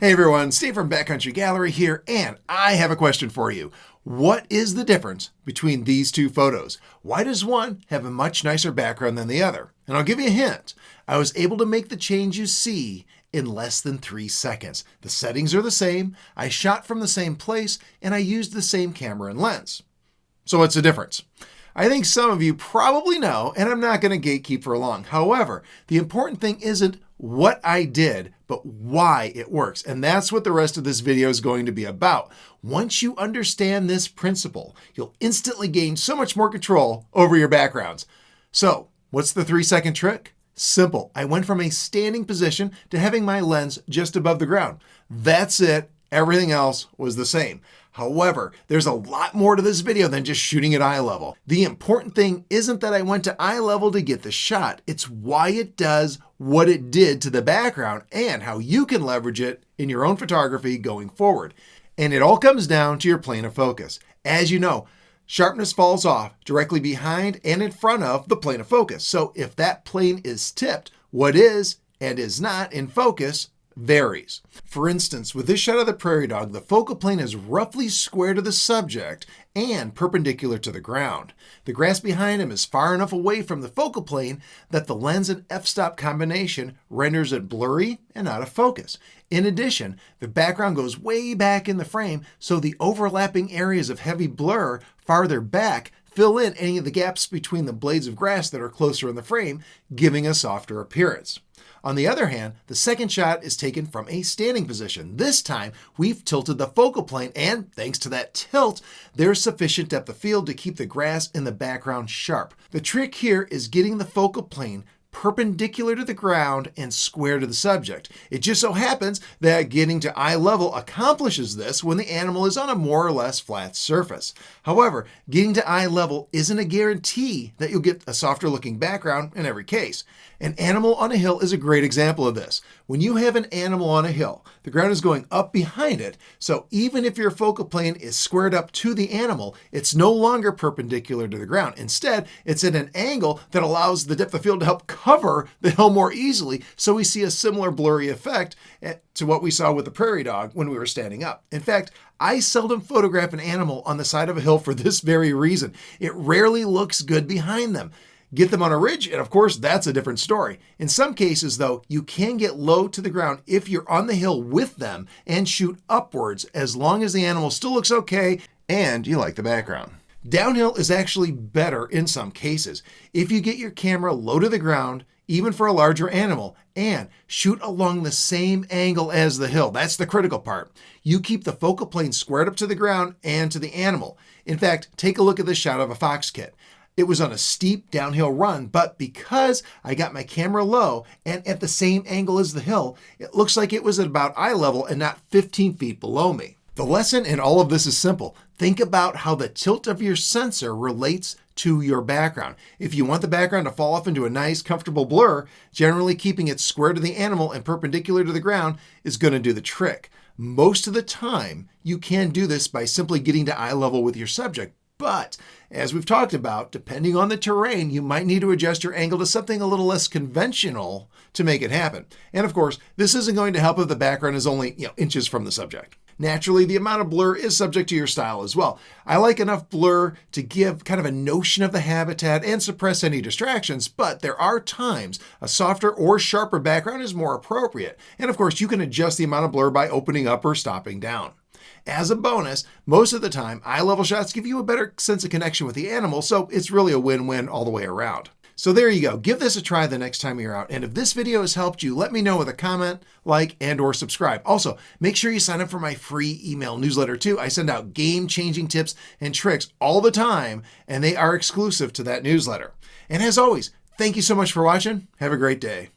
Hey everyone, Steve from Backcountry Gallery here, and I have a question for you. What is the difference between these two photos? Why does one have a much nicer background than the other? And I'll give you a hint. I was able to make the change you see in less than 3 seconds. The settings are the same, I shot from the same place, and I used the same camera and lens. So what's the difference? I think some of you probably know, and I'm not going to gatekeep for long. However, the important thing isn't what I did, but why it works. And that's what the rest of this video is going to be about. Once you understand this principle, you'll instantly gain so much more control over your backgrounds. So, what's the 3-second trick? Simple. I went from a standing position to having my lens just above the ground. That's it. Everything else was the same. However, there's a lot more to this video than just shooting at eye level. The important thing isn't that I went to eye level to get the shot. It's why it does what it did to the background and how you can leverage it in your own photography going forward. And it all comes down to your plane of focus. As you know, sharpness falls off directly behind and in front of the plane of focus. So if that plane is tipped, what is and is not in focus varies. For instance, with this shot of the prairie dog, the focal plane is roughly square to the subject and perpendicular to the ground. The grass behind him is far enough away from the focal plane that the lens and f-stop combination renders it blurry and out of focus. In addition, the background goes way back in the frame, so the overlapping areas of heavy blur farther back fill in any of the gaps between the blades of grass that are closer in the frame, giving a softer appearance. On the other hand, the second shot is taken from a standing position. This time, we've tilted the focal plane, and thanks to that tilt, there's sufficient depth of field to keep the grass in the background sharp. The trick here is getting the focal plane perpendicular to the ground and square to the subject. It just so happens that getting to eye level accomplishes this when the animal is on a more or less flat surface. However, getting to eye level isn't a guarantee that you'll get a softer looking background in every case. An animal on a hill is a great example of this. When you have an animal on a hill, the ground is going up behind it, so even if your focal plane is squared up to the animal, it's no longer perpendicular to the ground. Instead, it's at an angle that allows the depth of field to help cover the hill more easily, so we see a similar blurry effect to what we saw with the prairie dog when we were standing up. In fact, I seldom photograph an animal on the side of a hill for this very reason. It rarely looks good behind them. Get them on a ridge, and of course, that's a different story. In some cases, though, you can get low to the ground if you're on the hill with them and shoot upwards as long as the animal still looks okay and you like the background. Downhill is actually better in some cases. If you get your camera low to the ground, even for a larger animal, and shoot along the same angle as the hill. That's the critical part. You keep the focal plane squared up to the ground and to the animal. In fact, take a look at this shot of a fox kit. It was on a steep downhill run, but because I got my camera low and at the same angle as the hill, it looks like it was at about eye level and not 15 feet below me. The lesson in all of this is simple. Think about how the tilt of your sensor relates to your background. If you want the background to fall off into a nice, comfortable blur, generally keeping it square to the animal and perpendicular to the ground is going to do the trick. Most of the time, you can do this by simply getting to eye level with your subject. But, as we've talked about, depending on the terrain, you might need to adjust your angle to something a little less conventional to make it happen. And of course, this isn't going to help if the background is only inches from the subject. Naturally, the amount of blur is subject to your style as well. I like enough blur to give kind of a notion of the habitat and suppress any distractions, but there are times a softer or sharper background is more appropriate. And of course, you can adjust the amount of blur by opening up or stopping down. As a bonus, most of the time, eye level shots give you a better sense of connection with the animal, so it's really a win-win all the way around. So there you go. Give this a try the next time you're out. And if this video has helped you, let me know with a comment, like, and/or subscribe. Also, make sure you sign up for my free email newsletter too. I send out game-changing tips and tricks all the time, and they are exclusive to that newsletter. And as always, thank you so much for watching. Have a great day.